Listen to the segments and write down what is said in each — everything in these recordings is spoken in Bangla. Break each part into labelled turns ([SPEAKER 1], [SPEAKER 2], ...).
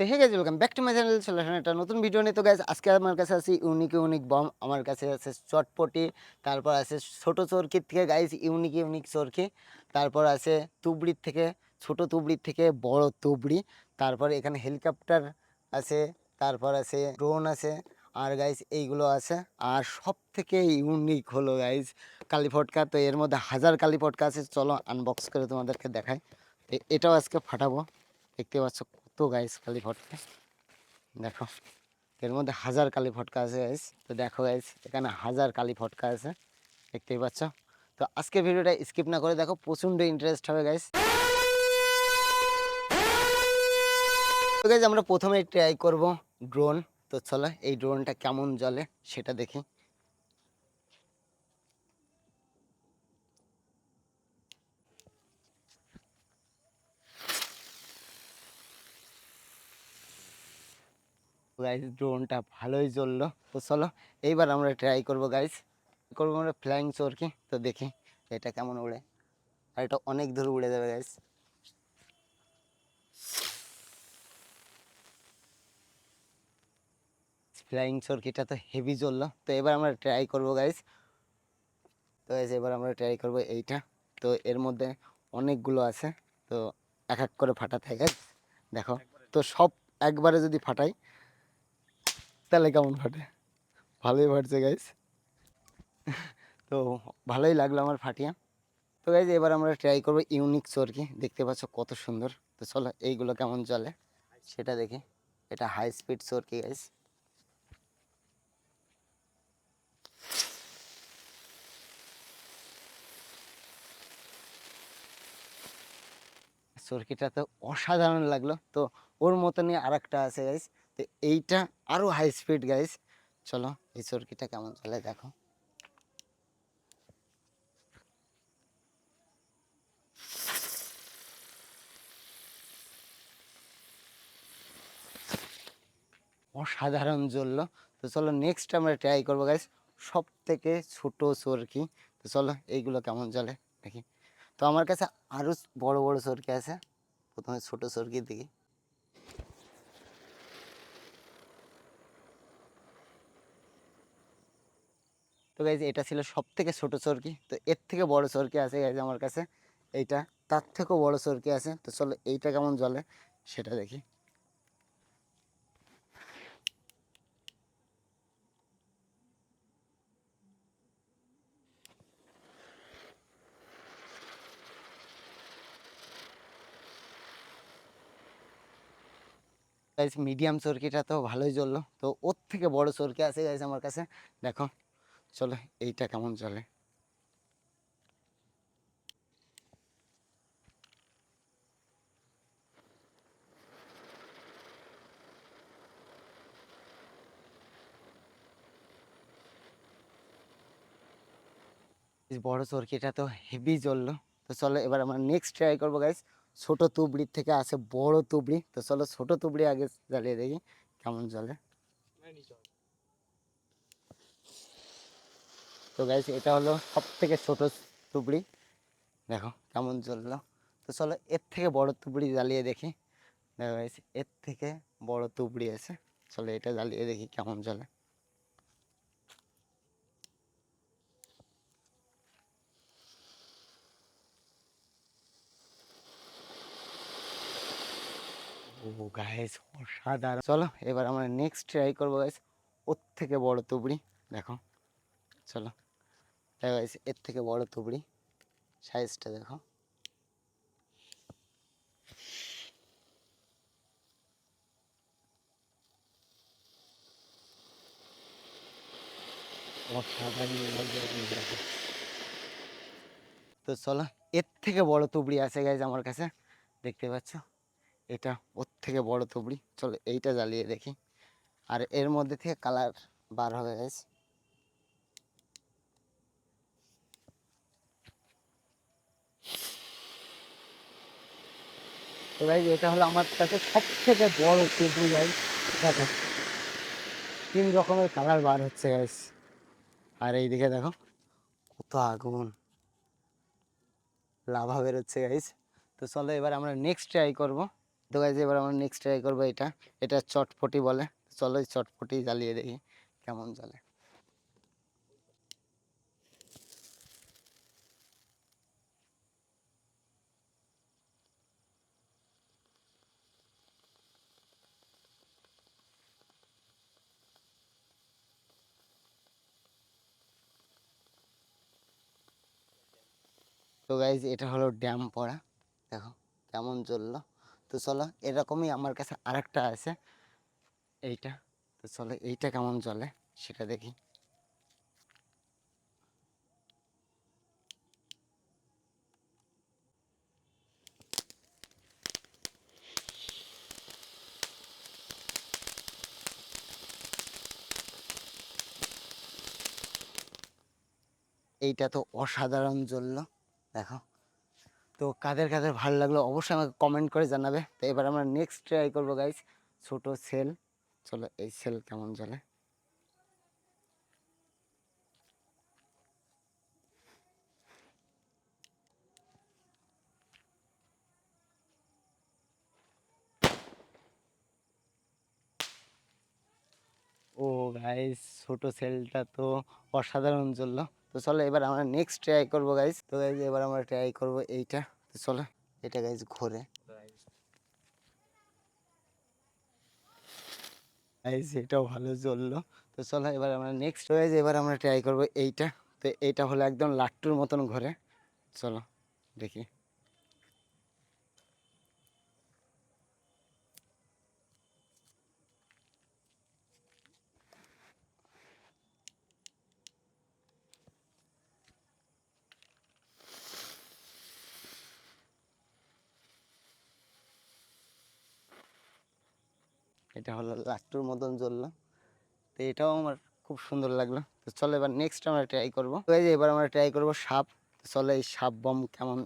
[SPEAKER 1] তো hey guys welcome back to my channel. চলে আসেন একটা নতুন ভিডিও নিয়ে। তো গাইজ আজকে আমার কাছে আছে ইউনিক ইউনিক বম, আমার কাছে আছে চটপটি, তারপর আছে ছোট চরকির থেকে গাইজ ইউনিক ইউনিক চরকি, তারপর আছে তুবড়ির থেকে ছোট তুবড়ির থেকে বড় তুবড়ি, তারপর এখানে হেলিকপ্টার আছে, তারপর আছে ড্রোন আছে, আর গাইজ এইগুলো আছে। আর সব থেকে ইউনিক হলো গাইজ কালী ফটকা। তো এর মধ্যে হাজার কালী ফটকা আছে, চলো আনবক্স করে তোমাদেরকে দেখাই। এটাও আজকে ফাটাবো। দেখতে পাচ্ছ কত গাইস কালী ফটকা, দেখো এর মধ্যে হাজার কালী ফটকা আছে গাইস। তো দেখো গাইস এখানে হাজার কালী ফটকা আছে, দেখতেই পাচ্ছ। তো আজকে ভিডিওটা স্কিপ না করে দেখো, প্রচন্ড ইন্টারেস্ট হবে গাইস। তো গাইস আমরা প্রথমে ট্রাই করব ড্রোন। তো চলো এই ড্রোনটা কেমন জ্বলে সেটা দেখি। গাইস ড্রোনটা ভালোই জ্বললো। তো চলো এইবার আমরা ট্রাই করব গাইস, করবো আমরা ফ্লাইং চরকি। তো দেখি এটা কেমন উড়ে, আর এটা অনেক দূর উড়ে যাবে গাইস। ফ্লাইং চরকিটা তো হেভি জ্বললো। তো এবার আমরা ট্রাই করবো গাইস। তো গাইস এবার আমরা ট্রাই করবো এইটা। তো এর মধ্যে অনেকগুলো আছে, তো এক এক করে ফাটাতে হয় গাইস। দেখো, তো সব একবারে যদি ফাটাই তাহলে কেমন ফাটে। ভালোই ফাটছে গাইস, তো ভালোই লাগলো আমার ফাটিয়া। তো গাইস এবার আমরা ট্রাই করবো ইউনিক চরকি। দেখতে পাচ্ছ কত সুন্দর। তো চলো এইগুলো কেমন চলে সেটা দেখি। এটা হাই স্পিড চরকি গাইস। চরকিটা তো অসাধারণ লাগলো। তো ওর মতনই আর একটা আছে গাইস, তো এইটা আরো হাই স্পিড গাইস। চলো এই চরকিটা কেমন চলে দেখো। অসাধারণ জ্বললো। তো চলো নেক্সট আমরা ট্রাই করবো গাইস সব থেকে ছোট চরকি। তো চলো এইগুলো কেমন জ্বলে দেখি। তো আমার কাছে আরো বড় বড় চরকি আছে, প্রথমে ছোট চরকি দেখি। তো গাইজ এটা ছিল সব থেকে ছোট চরকি। তো এর থেকে বড় চরকি আছে গাইজ আমার কাছে, এইটা তার থেকেও বড় চরকি আছে। তো চলো এইটা কেমন জ্বলে সেটা দেখি। গাইজ মিডিয়াম চরকিটা তো ভালোই জ্বললো। তো ওর থেকে বড় চরকি আছে গাইজ আমার কাছে, দেখো। চলো এইটা কেমন জ্বলে। এই বড় চরকিটা তো হেভি জ্বললো। তো চলো এবার আমরা নেক্সট ট্রাই করবো গাইজ ছোট তুবড়ির থেকে আছে বড় তুবড়ি। তো চলো ছোট তুবড়ি আগে জ্বালিয়ে দেখি কেমন জ্বলে। তো গাইজ এটা হলো সব থেকে ছোট তুবড়ি, দেখো কেমন জ্বললো। তো চলো এর থেকে বড় তুবড়ি জ্বালিয়ে দেখি। দেখো গাইস এর থেকে বড় তুবড়ি আছে, চলো এটা জ্বালিয়ে দেখি কেমন জ্বলে। ও গাইস অসাধারণ। চলো এবার আমরা নেক্সট ট্রাই করবো গাইস ওর থেকে বড় তুবড়ি, দেখো। চলো দেখো গাইস এর থেকে বড় তুবড়ি, সাইজটা দেখো। অসাধারণ লাগছে দেখো। তো চলো এর থেকে বড় তুবড়ি আছে গাইস আমার কাছে, দেখতে পাচ্ছ। এটা ওর থেকে বড় তুবড়ি, চলো এইটা জ্বালিয়ে দেখি। আর এর মধ্যে থেকে কালার বার হবে গাইস। তো গাইস এটা হলো আমার কাছে সব থেকে বড় তুবড়ি গাইস, দেখো 3 রকমের কালার বার হচ্ছে গাইস। আর এইদিকে দেখো কত আগুন, লাভা বেরোচ্ছে গাইস। তো চলো এবার আমরা নেক্সট ট্রাই করব। তো গাইজ এবার আমরা নেক্সট ট্রাই করবো এটা, এটা চটপটি বলে। চলো এই চটপটি জ্বালিয়ে দেখি কেমন জ্বলে। তো গাইজ এটা হলো ড্যাম পড়া, দেখো কেমন জ্বললো। তো চলো এরকমই আমার কাছে আরেকটা আছে এইটা, তো চলো এইটা কেমন জ্বলে সেটা দেখি। এইটা তো অসাধারণ জ্বললো, দেখো। তো কাদের কাদের ভালো লাগলো অবশ্যই আমাকে কমেন্ট করে জানাবে। তো এবার আমরা নেক্সট ট্রাই করবো গাইজ ছোট সেল। চলো এই সেল কেমন জ্বলে। ও গাইস ছোট সেলটা তো অসাধারণ জ্বললো। তো চলো এবার আমরা নেক্সট ট্রাই করবো গাইস। তো গাইস এবার আমরা ট্রাই করবো এইটা। তো চলো এটা গাইস ঘোরে, গাইস এটাও ভালো জ্বললো। তো চলো এবার আমরা নেক্সট গাইস এবার আমরা ট্রাই করবো এইটা। তো এইটা হলো একদম লাট্টুর মতন ঘোরে, চলো দেখি। এটা হলো লাট্টুর মতন জ্বললো, তো এটাও আমার খুব সুন্দর লাগলো। তো চলো এবার নেক্সট আমরা ট্রাই করবো। তো এই যে এবার আমরা ট্রাই করবো সাপ। তো চলো এই সাপ বম কেমন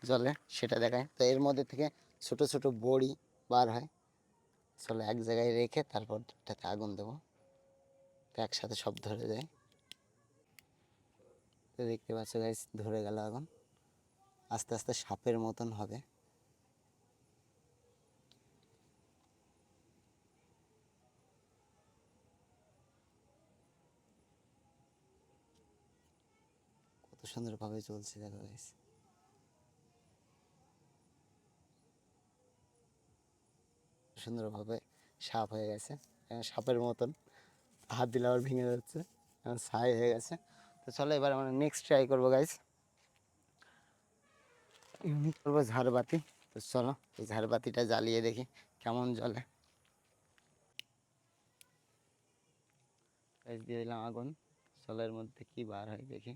[SPEAKER 1] জ্বলে সেটা দেখায়। তো এর মধ্যে থেকে ছোট ছোট বড়ি বার হয়, চলো এক জায়গায় রেখে তারপর এটাতে আগুন দেবো, তো একসাথে সব ধরে যায়। তো দেখতে পাচ্ছ গাইস ধরে গেল আগুন, আস্তে আস্তে সাপের মতন হবে। কত সুন্দরভাবে চলছে দেখো গাইস। সুন্দরভাবে সাপ হয়ে গেছে, সাপের মতন হাত দিলে আবার ভেঙে যাচ্ছে, ছাই হয়ে গেছে। তো চলো এবার আমরা নেক্সট ট্রাই করবো গাইস, ইউনিক করবো ঝাড়বাতি। তো চলো এই ঝাড়বাতিটা জ্বালিয়ে দেখি কেমন জ্বলে। গাইস দিয়ে দিলাম আগুন, চলো এর মধ্যে কি বার হয় দেখি।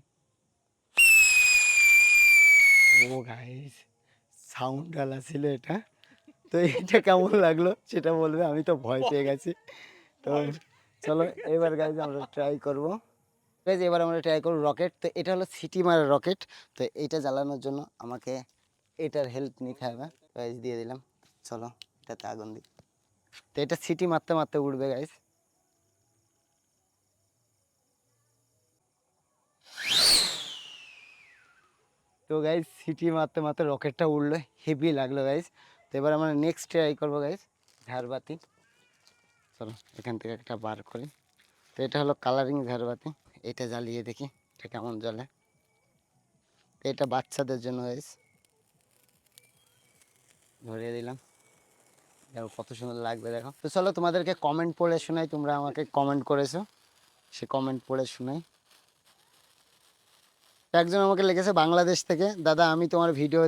[SPEAKER 1] ও গাইস সাউন্ড আলা ছিল এটা। তো এটা কেমন লাগলো সেটা বলবে, আমি তো ভয় পেয়ে গেছি। তো চলো এবার গাইজ আমরা ট্রাই করবো। গাইজ এবার আমরা ট্রাই করবো রকেট। তো এটা হলো সিটি মারা রকেট। তো এটা জ্বালানোর জন্য আমাকে এটার হেল্প নিতে হবে। গাইজ দিয়ে দিলাম, চলো এটাতে আগুন দিই। তো এটা সিটি মারতে মারতে উঠবে গাইজ। তো গাইজ সিটি মারতে মারতে রকেটটা উঠলো, হেভি লাগলো গাইজ। তো এবার আমরা নেক্সট ট্রাই করবো গাইজ ঝাড়বাতি। চলো এখান থেকে একটা বার করি। তো এটা হলো কালারিং ঝাড়বাতি, এটা জ্বালিয়ে দেখি এটা কেমন জ্বলে। তো এটা বাচ্চাদের জন্য গাইজ, ধরিয়ে দিলাম, দেখো কত সুন্দর লাগবে দেখো। তো চলো তোমাদেরকে কমেন্ট পড়ে শোনাই, তোমরা আমাকে কমেন্ট করেছো, সে কমেন্ট পড়ে শোনাই। একজন আমাকে লিখেছে বাংলাদেশ থেকে, দাদা আমি তোমার ভিডিও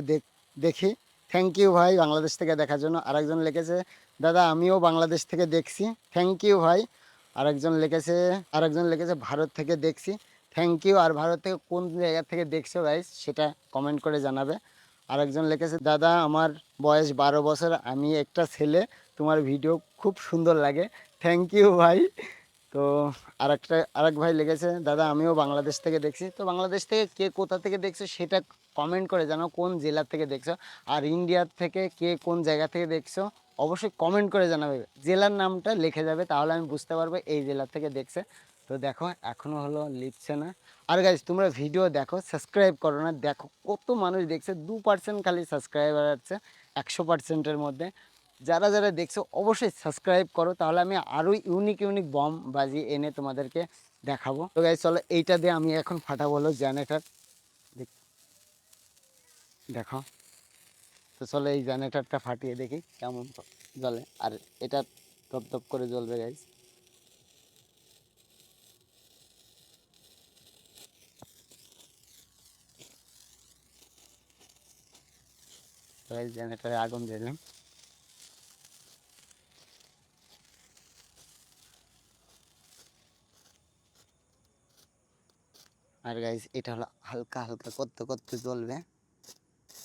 [SPEAKER 1] দেখি, থ্যাংক ইউ ভাই বাংলাদেশ থেকে দেখার জন্য। আরেকজন লিখেছে দাদা আমিও বাংলাদেশ থেকে দেখছি, থ্যাংক ইউ ভাই। আরেকজন লিখেছে ভারত থেকে দেখছি, থ্যাংক ইউ। আর ভারত থেকে কোন জায়গা থেকে দেখছো গাইস সেটা কমেন্ট করে জানাবে। আরেকজন লিখেছে দাদা আমার বয়স 12 বছর, আমি একটা ছেলে, তোমার ভিডিও খুব সুন্দর লাগে, থ্যাংক ইউ ভাই। তো আরেক ভাই লিখেছে দাদা আমিও বাংলাদেশ থেকে দেখছি। তো বাংলাদেশ থেকে কে কোথা থেকে দেখছো সেটা কমেন্ট করে জানাও, কোন জেলা থেকে দেখছো। আর ইন্ডিয়ার থেকে কে কোন জায়গা থেকে দেখছো অবশ্যই কমেন্ট করে জানাবে, জেলার নামটা লিখে যাবে, তাহলে আমি বুঝতে পারবো এই জেলা থেকে দেখছে। তো দেখো এখনও হলো লিখছে না। আর গাইজ তোমরা ভিডিও দেখো, সাবস্ক্রাইব করো না, দেখো কত মানুষ দেখছে, 2% খালি সাবস্ক্রাইবার আছে 100%-এর মধ্যে। যারা যারা দেখছো অবশ্যই সাবস্ক্রাইব করো, তাহলে আমি আরো ইউনিক ইউনিক বম বাজি এনে তোমাদেরকে দেখাবো। তো গাইস চলো এইটা দিয়ে আমি এখন ফাটাবো হলো জেনারেটর। দেখো, তো চলো এই জেনারেটরটা ফাটিয়ে দেখি কেমন জ্বলে। আর এটা টপ টপ করে জ্বলবে গাইস। তো গাইস জেনারেটরে আগুন দিলাম। আর গাইস এটা হলো হালকা হালকা করতে করতে জ্বলবে,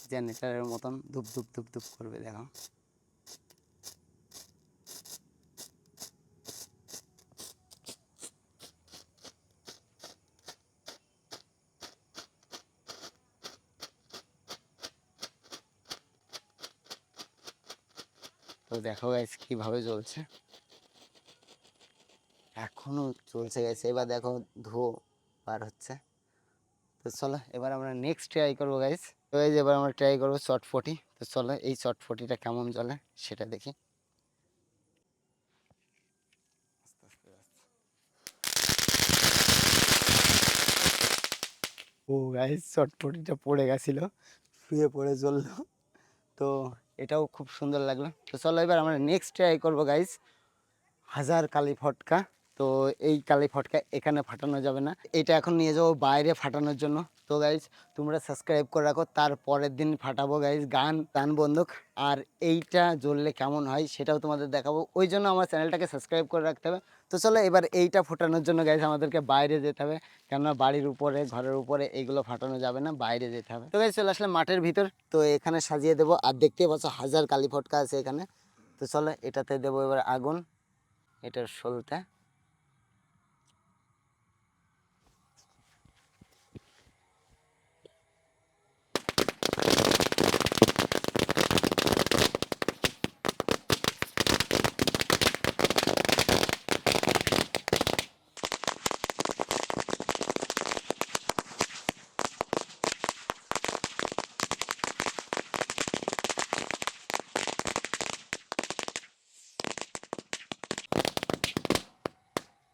[SPEAKER 1] জেনারেটরের মতন ধুপ ধুপ ধুপ ধুপ করবে দেখো। তো দেখো গাইস কিভাবে জ্বলছে, এখনো চলছে গাইস। এবার দেখো ধোঁয়া বার হচ্ছে। তো চলো এবার আমরা নেক্সট ট্রাই করবো গাইস। তো এই যে এবার আমরা ট্রাই করবো চটপটি। তো চলো এই চটপটিটা কেমন জ্বলে সেটা দেখি। ও গাইস চটপটিটা পড়ে গেছিল, শুয়ে পড়ে জ্বললো। তো এটাও খুব সুন্দর লাগলো। তো চলো এবার আমরা নেক্সট ট্রাই করবো গাইস হাজার কালি ফটকা। তো এই কালি ফটকা এখানে ফাটানো যাবে না, এটা এখন নিয়ে যাবো বাইরে ফাটানোর জন্য। তো গাইজ তোমরা সাবস্ক্রাইব করে রাখো, তার পরের দিন ফাটাবো গাইজ গান গান বন্দুক। আর এইটা জ্বললে কেমন হয় সেটাও তোমাদের দেখাবো, ওই জন্য আমার চ্যানেলটাকে সাবস্ক্রাইব করে রাখতে হবে। তো চলো এবার এইটা ফোটানোর জন্য গাইজ আমাদেরকে বাইরে যেতে হবে, কেননা বাড়ির উপরে ঘরের উপরে এইগুলো ফাটানো যাবে না, বাইরে যেতে হবে। তো গাইজ চলে আসলে মাঠের ভিতর, তো এখানে সাজিয়ে দেবো। আর দেখতে পাচ্ছ হাজার কালি ফটকা আছে এখানে। তো চলো এটাতে দেবো এবার আগুন, এটার শুরুতে।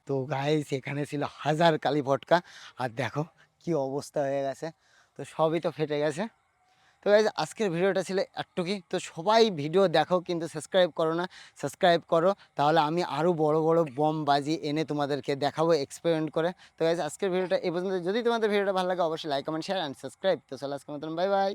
[SPEAKER 1] তো গাইস এখানে ছিল হাজার কালি ফটকা, আর দেখো কি অবস্থা হয়ে গেছে। তো সবই তো ফেটে গেছে। তো গাইস আজকের ভিডিওটা ছিল একটুকুই। তো সবাই ভিডিও দেখো কিন্তু সাবস্ক্রাইব করো না, সাবস্ক্রাইব করো, তাহলে আমি আরও বড় বড় বম বাজি এনে তোমাদেরকে দেখাবো এক্সপেরিমেন্ট করে। তো গাইস আজকের ভিডিওটা এই পর্যন্ত। যদি তোমাদের ভিডিওটা ভালো লাগে অবশ্যই like comment share and subscribe. তো চলো আজকের মতন বাই বাই।